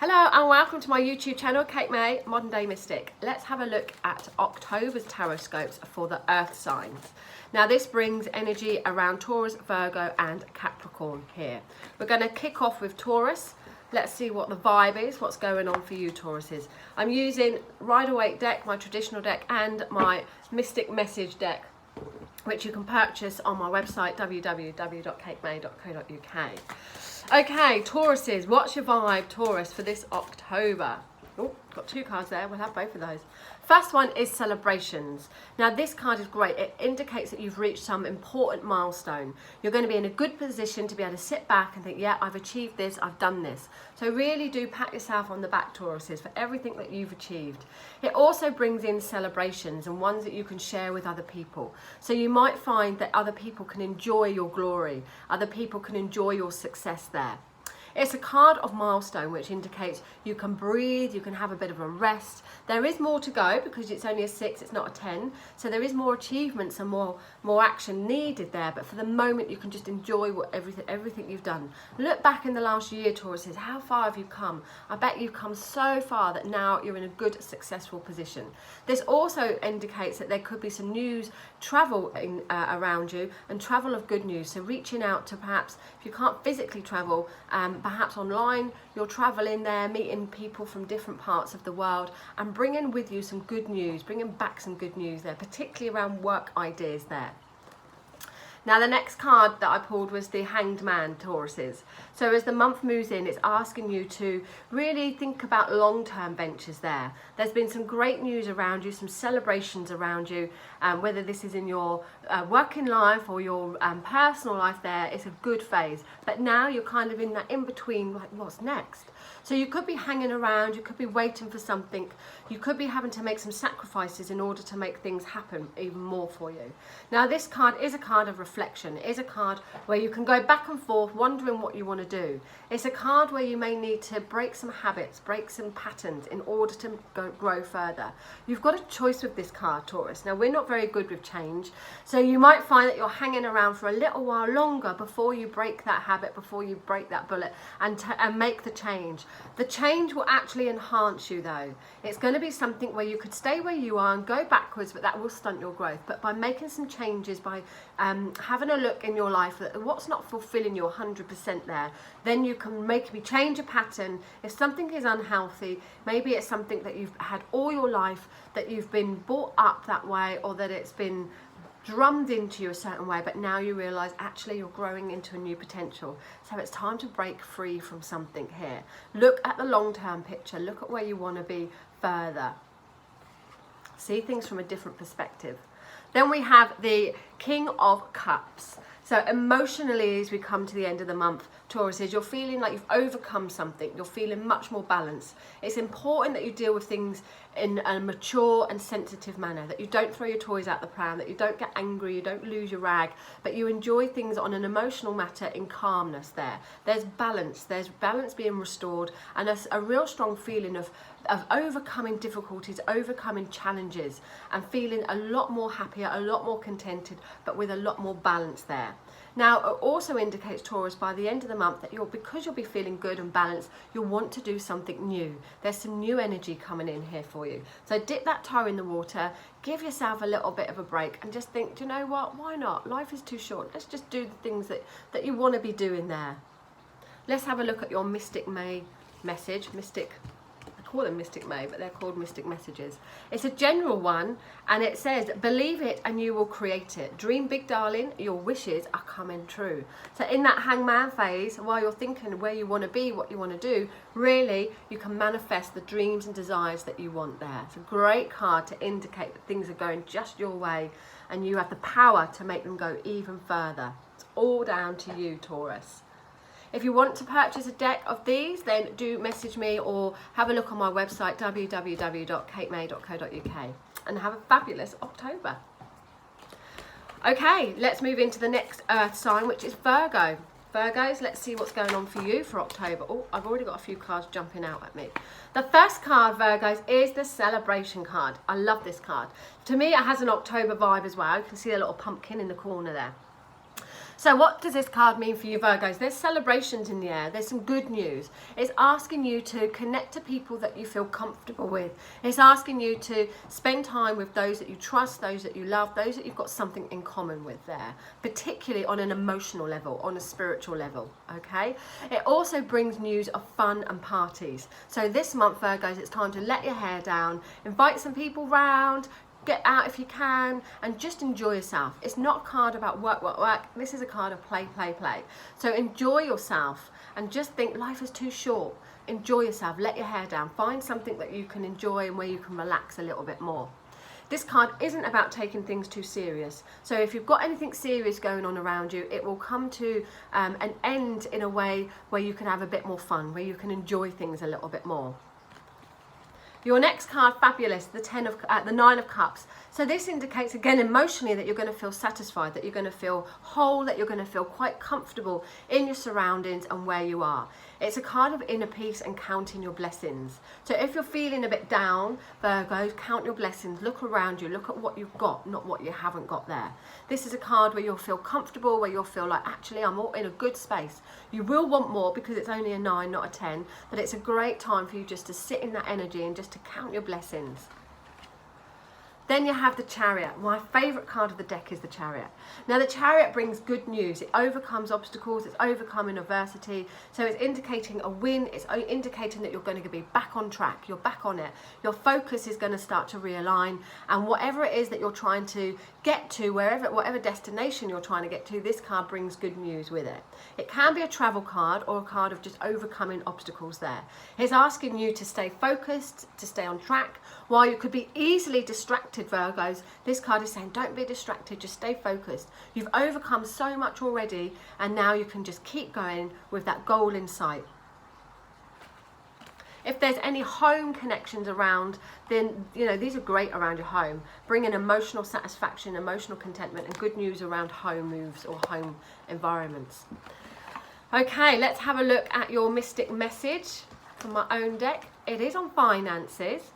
Hello and welcome to my YouTube channel, Kate May, Modern Day Mystic. Let's have a look at October's tarot scopes for the earth signs. Now this brings energy around Taurus, Virgo and Capricorn here. We're going to kick off with Taurus. Let's see what the vibe is, what's going on for you Tauruses. I'm using Rider-Waite deck, my traditional deck, and my Mystic Message deck, which you can purchase on my website, www.katemay.co.uk. Okay, Tauruses, what's your vibe, Taurus, for this October? Oh, got two cards there, we'll have both of those. First one is celebrations. Now this card is great. It indicates that you've reached some important milestone. You're going to be in a good position to be able to sit back and think, yeah, I've achieved this, I've done this. So really do pat yourself on the back, Tauruses, for everything that you've achieved. It also brings in celebrations and ones that you can share with other people. So you might find that other people can enjoy your glory. Other people can enjoy your success there. It's a card of milestone, which indicates you can breathe, you can have a bit of a rest. There is more to go because it's only a 6, it's not a 10. So there is more achievements and more action needed there. But for the moment, you can just enjoy everything you've done. Look back in the last year, Tauruses, how far have you come? I bet you've come so far that now you're in a good, successful position. This also indicates that there could be some news, travel around you, and travel of good news. So reaching out to perhaps, if you can't physically travel, perhaps online, you're traveling there, meeting people from different parts of the world and bringing with you some good news, bringing back some good news there, particularly around work ideas there. Now the next card that I pulled was the Hanged Man, Tauruses. So as the month moves in, it's asking you to really think about long-term ventures there. There's been some great news around you, some celebrations around you, whether this is in your working life or your personal life there, it's a good phase. But now you're kind of in that in-between, like what's next? So you could be hanging around, you could be waiting for something, you could be having to make some sacrifices in order to make things happen even more for you. Now this card is a card of reflection. It is a card where you can go back and forth wondering what you want to do. It's a card where you may need to break some habits, break some patterns in order to grow further. You've got a choice with this card, Taurus. Now we're not very good with change, so you might find that you're hanging around for a little while longer before you break that habit, before you break that bullet and make the change. The change will actually enhance you though. It's going to be something where you could stay where you are and go backwards, but that will stunt your growth. But by making some changes, by having a look in your life at what's not fulfilling you 100% there, then you can maybe change a pattern. If something is unhealthy, maybe it's something that you've had all your life, that you've been brought up that way, or that it's been drummed into you a certain way, but now you realize actually you're growing into a new potential. So it's time to break free from something here. Look at the long-term picture. Look at where you want to be further. See things from a different perspective. Then we have the King of Cups. So emotionally, as we come to the end of the month, Tauruses, you're feeling like you've overcome something. You're feeling much more balanced. It's important that you deal with things in a mature and sensitive manner, that you don't throw your toys out the pram, that you don't get angry, you don't lose your rag, but you enjoy things on an emotional matter in calmness there. There's balance being restored, and a real strong feeling of overcoming difficulties, overcoming challenges, and feeling a lot more happier, a lot more contented, but with a lot more balance there. Now, it also indicates, Taurus, by the end of the month that because you'll be feeling good and balanced, you'll want to do something new. There's some new energy coming in here for you. So dip that toe in the water, give yourself a little bit of a break and just think, do you know what, why not? Life is too short. Let's just do the things that you want to be doing there. Let's have a look at your Mystic May message. I call them Mystic May, but they're called Mystic Messages. It's a general one, and it says, believe it and you will create it. Dream big, darling, your wishes are coming true. So in that hangman phase, while you're thinking where you want to be, what you want to do, really, you can manifest the dreams and desires that you want there. It's a great card to indicate that things are going just your way, and you have the power to make them go even further. It's all down to you, Taurus. If you want to purchase a deck of these, then do message me or have a look on my website, www.katemay.co.uk, and have a fabulous October. Okay, let's move into the next earth sign, which is Virgo. Virgos, let's see what's going on for you for October. Oh, I've already got a few cards jumping out at me. The first card, Virgos, is the celebration card. I love this card. To me, it has an October vibe as well. You can see a little pumpkin in the corner there. So what does this card mean for you, Virgos? There's celebrations in the air. There's some good news. It's asking you to connect to people that you feel comfortable with. It's asking you to spend time with those that you trust, those that you love, those that you've got something in common with there, particularly on an emotional level, on a spiritual level, okay? It also brings news of fun and parties. So this month, Virgos, it's time to let your hair down, invite some people round, get out if you can, and just enjoy yourself. It's not a card about work, work, work. This is a card of play, play, play. So enjoy yourself and just think life is too short. Enjoy yourself, let your hair down, find something that you can enjoy and where you can relax a little bit more. This card isn't about taking things too serious. So if you've got anything serious going on around you, it will come to an end in a way where you can have a bit more fun, where you can enjoy things a little bit more. Your next card, fabulous, the Nine of Cups. So this indicates, again, emotionally that you're going to feel satisfied, that you're going to feel whole, that you're going to feel quite comfortable in your surroundings and where you are. It's a card of inner peace and counting your blessings. So if you're feeling a bit down, Virgos, count your blessings. Look around you. Look at what you've got, not what you haven't got there. This is a card where you'll feel comfortable, where you'll feel like, actually, I'm all in a good space. You will want more because it's only a 9, not a 10. But it's a great time for you just to sit in that energy and just to count your blessings. Then you have the Chariot. My favourite card of the deck is the Chariot. Now the Chariot brings good news. It overcomes obstacles, it's overcoming adversity. So it's indicating a win, it's indicating that you're going to be back on track, you're back on it. Your focus is going to start to realign, and whatever it is that you're trying to get to, whatever destination you're trying to get to, this card brings good news with it. It can be a travel card or a card of just overcoming obstacles there. It's asking you to stay focused, to stay on track. While you could be easily distracted, Virgos, this card is saying don't be distracted, just stay focused. You've overcome so much already, and now you can just keep going with that goal in sight. If there's any home connections around, then these are great around your home. Bringing emotional satisfaction, emotional contentment, and good news around home moves or home environments. Okay, let's have a look at your mystic message from my own deck. It is on finances.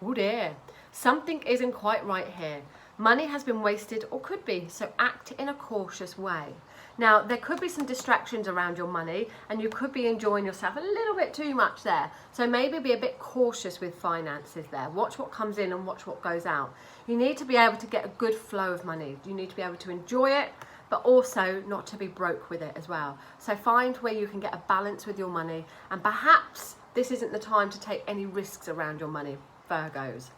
Oh dear, something isn't quite right here. Money has been wasted or could be, so act in a cautious way. Now, there could be some distractions around your money and you could be enjoying yourself a little bit too much there. So maybe be a bit cautious with finances there. Watch what comes in and watch what goes out. You need to be able to get a good flow of money. You need to be able to enjoy it, but also not to be broke with it as well. So find where you can get a balance with your money, and perhaps this isn't the time to take any risks around your money, Virgos.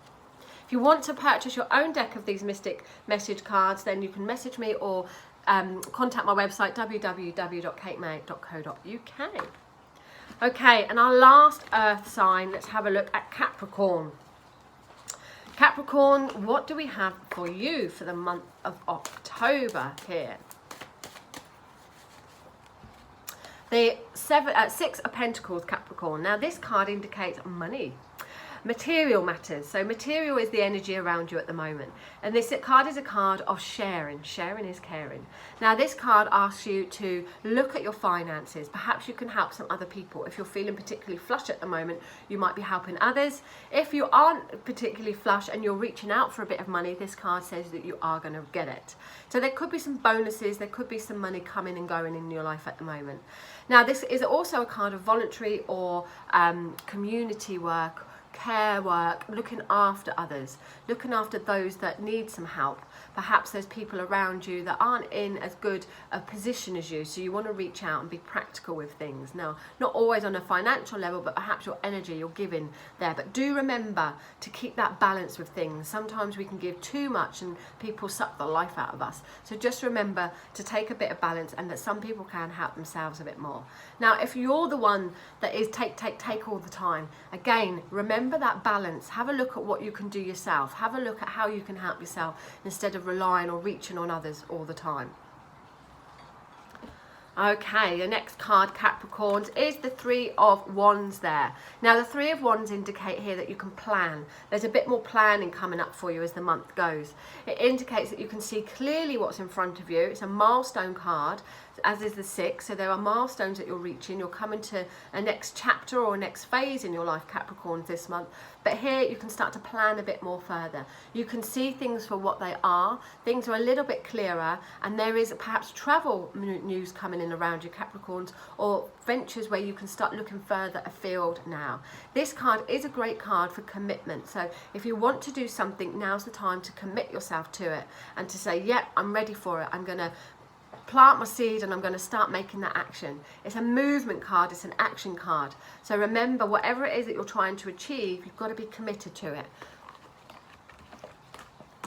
If you want to purchase your own deck of these mystic message cards, then you can message me or contact my website www.katemay.co.uk. Okay, and our last earth sign, let's have a look at Capricorn. Capricorn, what do we have for you for the month of October here? The Six of Pentacles, Capricorn. Now this card indicates money. Material matters. So material is the energy around you at the moment. And this card is a card of sharing. Sharing is caring. Now this card asks you to look at your finances. Perhaps you can help some other people. If you're feeling particularly flush at the moment, you might be helping others. If you aren't particularly flush and you're reaching out for a bit of money, this card says that you are going to get it. So there could be some bonuses. There could be some money coming and going in your life at the moment. Now this is also a card of voluntary or community work, care work, looking after others, looking after those that need some help. Perhaps there's people around you that aren't in as good a position as you, so you want to reach out and be practical with things. Now, not always on a financial level, but perhaps your energy, your giving there. But do remember to keep that balance with things. Sometimes we can give too much and people suck the life out of us. So just remember to take a bit of balance, and that some people can help themselves a bit more. Now, if you're the one that is take all the time, again, remember that balance. Have a look at what you can do yourself. Have a look at how you can help yourself instead of relying or reaching on others all the time. Okay, the next card, Capricorns, is the Three of Wands there. Now, the Three of Wands indicate here that you can plan. There's a bit more planning coming up for you as the month goes. It indicates that you can see clearly what's in front of you. It's a milestone card. as is the 6. So there are milestones that you're reaching. You're coming to a next chapter or a next phase in your life, Capricorns, this month. But here you can start to plan a bit more further. You can see things for what they are. Things are a little bit clearer, and there is perhaps travel news coming in around you, Capricorns, or ventures where you can start looking further afield now. This card is a great card for commitment. So if you want to do something, now's the time to commit yourself to it and to say, yep, I'm ready for it. I'm going to plant my seed and I'm going to start making that action. It's a movement card, it's an action card. So remember, whatever it is that you're trying to achieve, you've got to be committed to it.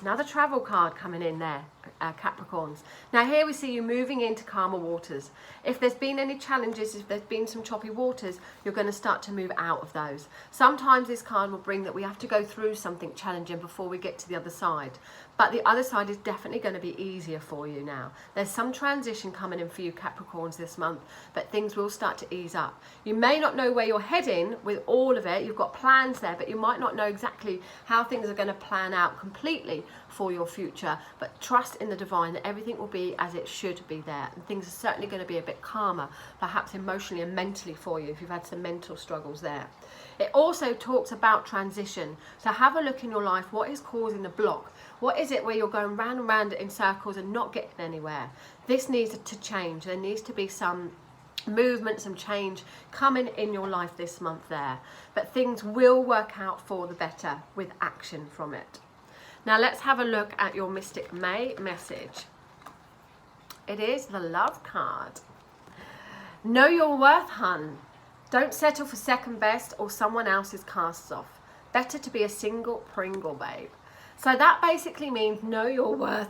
Another travel card coming in there, Capricorns. Now here we see you moving into calmer waters. If there's been any challenges, if there's been some choppy waters, you're going to start to move out of those. Sometimes this card will bring that we have to go through something challenging before we get to the other side. But the other side is definitely going to be easier for you now. There's some transition coming in for you, Capricorns, this month, but things will start to ease up. You may not know where you're heading with all of it. You've got plans there, but you might not know exactly how things are going to plan out completely for your future. But trust in the divine that everything will be as it should be there. And things are certainly going to be a bit calmer, perhaps emotionally and mentally for you if you've had some mental struggles there. It also talks about transition. So have a look in your life. What is causing the block? What is it where you're going round and round in circles and not getting anywhere? This needs to change. There needs to be some movement, some change coming in your life this month there. But things will work out for the better with action from it. Now let's have a look at your Mystic May message. It is the Love card. Know your worth, hun. Don't settle for second best or someone else's casts off. Better to be a single Pringle, babe. So that basically means know your worth,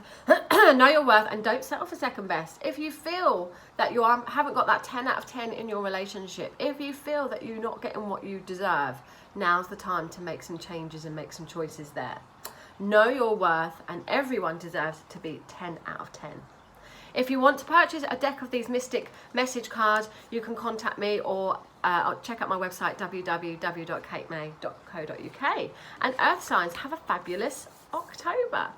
know your worth, and don't settle for second best. If you feel that you haven't got that 10 out of 10 in your relationship, if you feel that you're not getting what you deserve, now's the time to make some changes and make some choices there. Know your worth, and everyone deserves to be 10 out of 10. If you want to purchase a deck of these Mystic message cards, you can contact me or check out my website, www.katemay.co.uk. And Earth signs, have a fabulous October.